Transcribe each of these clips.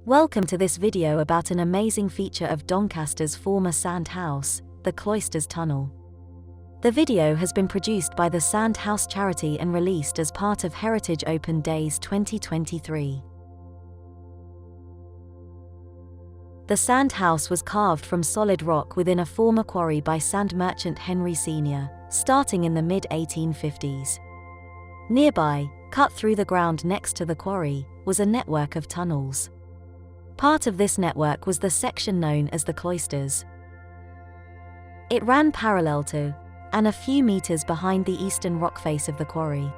Welcome to this video about an amazing feature of Doncaster's former sand house, the Cloisters Tunnel. The video has been produced by the Sand House charity and released as part of Heritage Open Days 2023. The sand house was carved from solid rock within a former quarry by sand merchant Henry Sr., starting in the mid-1850s. Nearby, cut through the ground next to the quarry, was a network of tunnels. Part of this network was the section known as the Cloisters. It ran parallel to, and a few meters behind the eastern rock face of the quarry.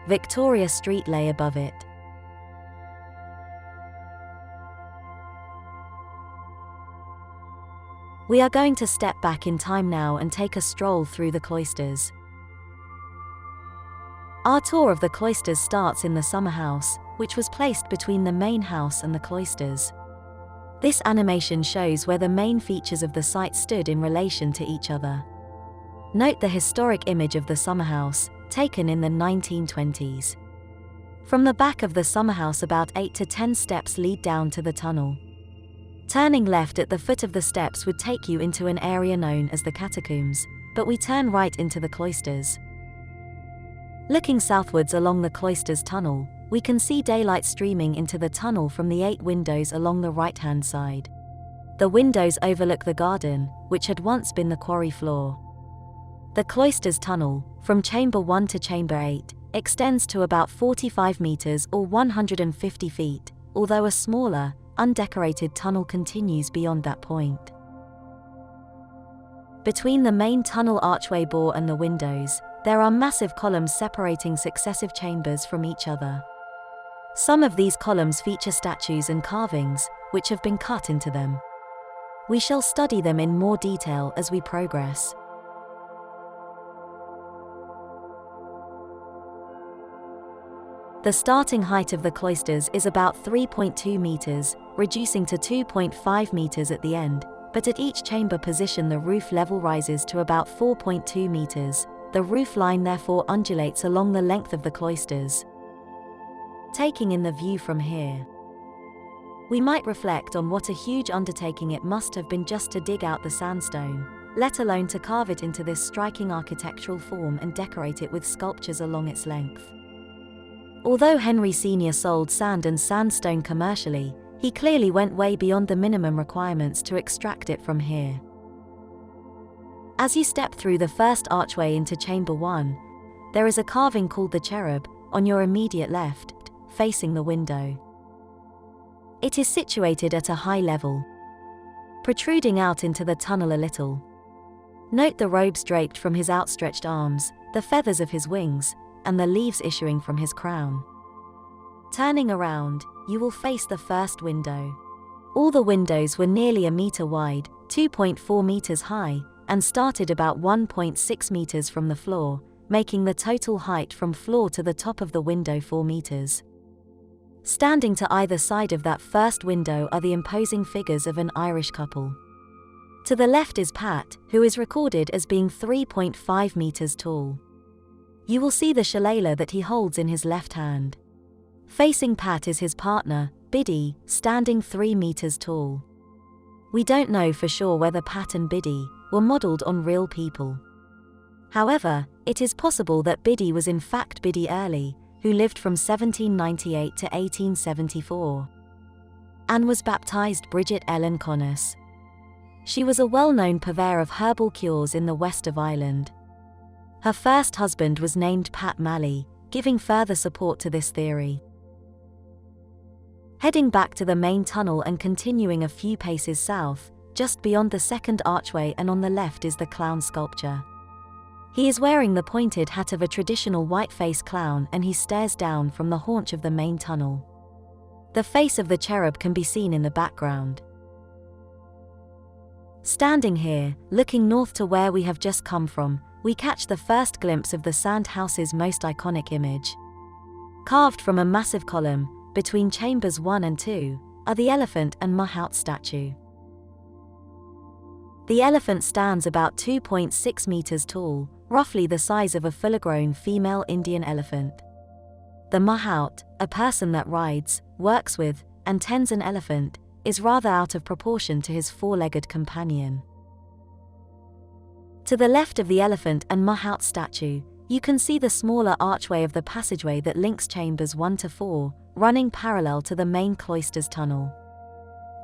Victoria Street lay above it. We are going to step back in time now and take a stroll through the Cloisters. Our tour of the Cloisters starts in the summer house, which was placed between the main house and the Cloisters. This animation shows where the main features of the site stood in relation to each other. Note the historic image of the summer house, taken in the 1920s. From the back of the summer house about 8 to 10 steps lead down to the tunnel. Turning left at the foot of the steps would take you into an area known as the catacombs, but we turn right into the Cloisters. Looking southwards along the Cloisters tunnel, we can see daylight streaming into the tunnel from the 8 windows along the right-hand side. The windows overlook the garden, which had once been the quarry floor. The Cloisters tunnel, from Chamber 1 to Chamber 8, extends to about 45 meters or 150 feet, although a smaller, undecorated tunnel continues beyond that point. Between the main tunnel archway bore and the windows, there are massive columns separating successive chambers from each other. Some of these columns feature statues and carvings, which have been cut into them. We shall study them in more detail as we progress. The starting height of the Cloisters is about 3.2 meters, reducing to 2.5 meters at the end, but at each chamber position the roof level rises to about 4.2 meters. The roof line therefore undulates along the length of the Cloisters. Taking in the view from here, we might reflect on what a huge undertaking it must have been just to dig out the sandstone, let alone to carve it into this striking architectural form and decorate it with sculptures along its length. Although Henry Sr. sold sand and sandstone commercially, he clearly went way beyond the minimum requirements to extract it from here. As you step through the first archway into Chamber 1, there is a carving called the cherub, on your immediate left, facing the window. It is situated at a high level, protruding out into the tunnel a little. Note the robes draped from his outstretched arms, the feathers of his wings, and the leaves issuing from his crown. Turning around, you will face the first window. All the windows were nearly a meter wide, 2.4 meters high, and started about 1.6 meters from the floor, making the total height from floor to the top of the window 4 meters. Standing to either side of that first window are the imposing figures of an Irish couple. To the left is Pat, who is recorded as being 3.5 meters tall. You will see the shillelagh that he holds in his left hand. Facing Pat is his partner, Biddy, standing 3 meters tall. We don't know for sure whether Pat and Biddy were modelled on real people. However, it is possible that Biddy was in fact Biddy Early, who lived from 1798 to 1874, and was baptised Bridget Ellen Connors. She was a well-known purveyor of herbal cures in the west of Ireland. Her first husband was named Pat Malley, giving further support to this theory. Heading back to the main tunnel and continuing a few paces south, just beyond the second archway and on the left is the clown sculpture. He is wearing the pointed hat of a traditional white-faced clown and he stares down from the haunch of the main tunnel. The face of the cherub can be seen in the background. Standing here, looking north to where we have just come from, we catch the first glimpse of the sand house's most iconic image. Carved from a massive column, between chambers 1 and 2, are the elephant and Mahout statue. The elephant stands about 2.6 meters tall, roughly the size of a full-grown female Indian elephant. The Mahout, a person that rides, works with, and tends an elephant, is rather out of proportion to his four-legged companion. To the left of the elephant and Mahout statue, you can see the smaller archway of the passageway that links chambers 1 to 4, running parallel to the main Cloisters tunnel.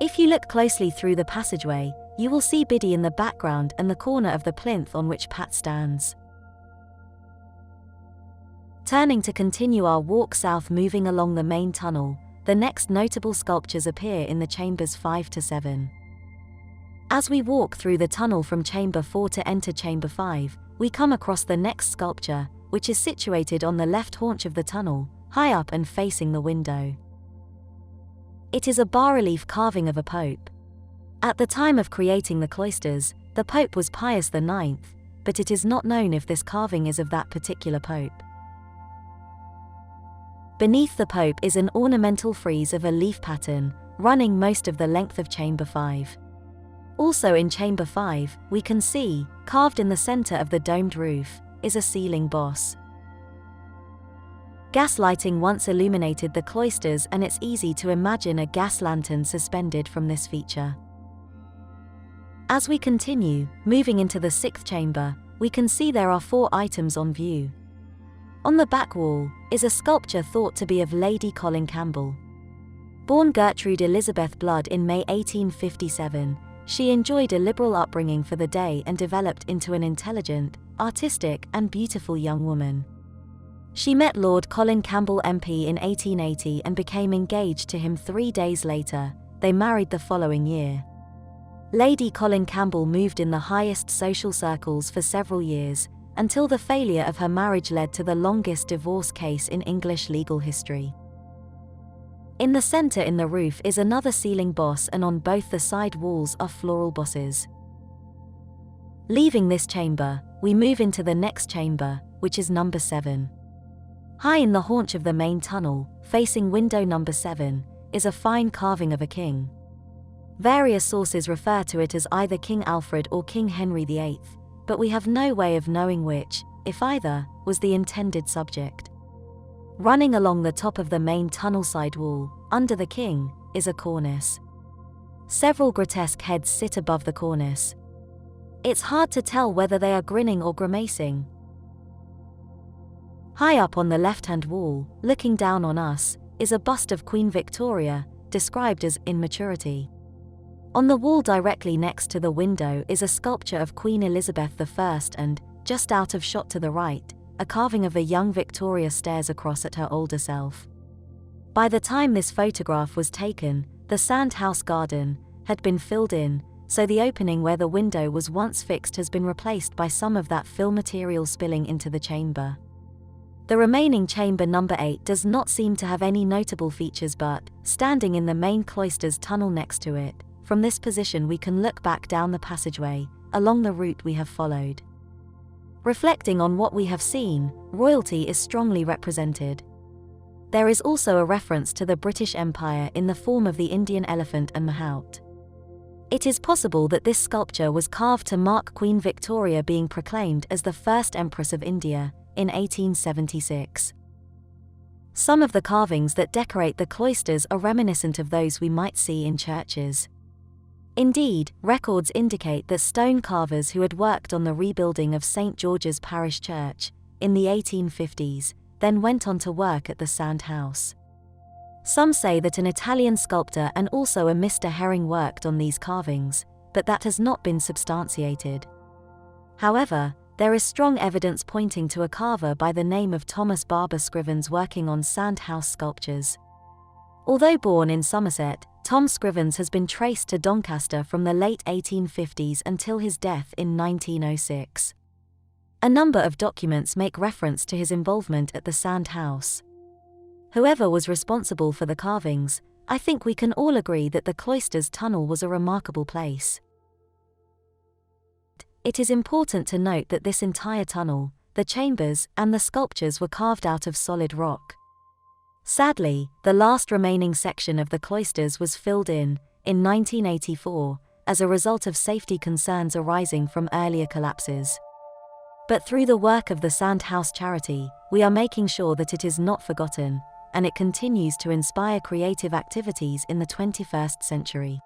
If you look closely through the passageway, you will see Biddy in the background and the corner of the plinth on which Pat stands. Turning to continue our walk south, moving along the main tunnel, the next notable sculptures appear in the chambers 5 to 7. As we walk through the tunnel from chamber 4 to enter chamber 5, we come across the next sculpture, which is situated on the left haunch of the tunnel, high up and facing the window. It is a bas-relief carving of a pope. At the time of creating the cloisters, the pope was Pius IX, but it is not known if this carving is of that particular pope. Beneath the pope is an ornamental frieze of a leaf pattern, running most of the length of chamber 5. Also in chamber 5, we can see, carved in the center of the domed roof, is a ceiling boss. Gas lighting once illuminated the cloisters, and it's easy to imagine a gas lantern suspended from this feature. As we continue, moving into the 6th chamber, we can see there are 4 items on view. On the back wall is a sculpture thought to be of Lady Colin Campbell. Born Gertrude Elizabeth Blood in May 1857, she enjoyed a liberal upbringing for the day and developed into an intelligent, artistic, and beautiful young woman. She met Lord Colin Campbell MP in 1880 and became engaged to him 3 days later. They married the following year. Lady Colin Campbell moved in the highest social circles for several years, until the failure of her marriage led to the longest divorce case in English legal history. In the center in the roof is another ceiling boss, and on both the side walls are floral bosses. Leaving this chamber, we move into the next chamber, which is number 7. High in the haunch of the main tunnel, facing window number 7, is a fine carving of a king. Various sources refer to it as either King Alfred or King Henry VIII, but we have no way of knowing which, if either, was the intended subject. Running along the top of the main tunnel side wall, under the king, is a cornice. Several grotesque heads sit above the cornice. It's hard to tell whether they are grinning or grimacing. High up on the left-hand wall, looking down on us, is a bust of Queen Victoria, described as in maturity. On the wall directly next to the window is a sculpture of Queen Elizabeth I, and, just out of shot to the right, a carving of a young Victoria stares across at her older self. By the time this photograph was taken, the sandhouse garden had been filled in, so the opening where the window was once fixed has been replaced by some of that fill material spilling into the chamber. The remaining chamber number 8 does not seem to have any notable features, but, standing in the main cloisters tunnel next to it, from this position we can look back down the passageway, along the route we have followed. Reflecting on what we have seen, royalty is strongly represented. There is also a reference to the British Empire in the form of the Indian elephant and Mahout. It is possible that this sculpture was carved to mark Queen Victoria being proclaimed as the first Empress of India, in 1876. Some of the carvings that decorate the cloisters are reminiscent of those we might see in churches. Indeed, records indicate that stone carvers who had worked on the rebuilding of St. George's Parish Church, in the 1850s, then went on to work at the Sand House. Some say that an Italian sculptor and also a Mr. Herring worked on these carvings, but that has not been substantiated. However, there is strong evidence pointing to a carver by the name of Thomas Barber Scrivens working on Sand House sculptures. Although born in Somerset, Tom Scrivens has been traced to Doncaster from the late 1850s until his death in 1906. A number of documents make reference to his involvement at the Sand House. Whoever was responsible for the carvings, I think we can all agree that the Cloisters tunnel was a remarkable place. It is important to note that this entire tunnel, the chambers, and the sculptures were carved out of solid rock. Sadly, the last remaining section of the cloisters was filled in 1984, as a result of safety concerns arising from earlier collapses. But through the work of the Sand House charity, we are making sure that it is not forgotten, and it continues to inspire creative activities in the 21st century.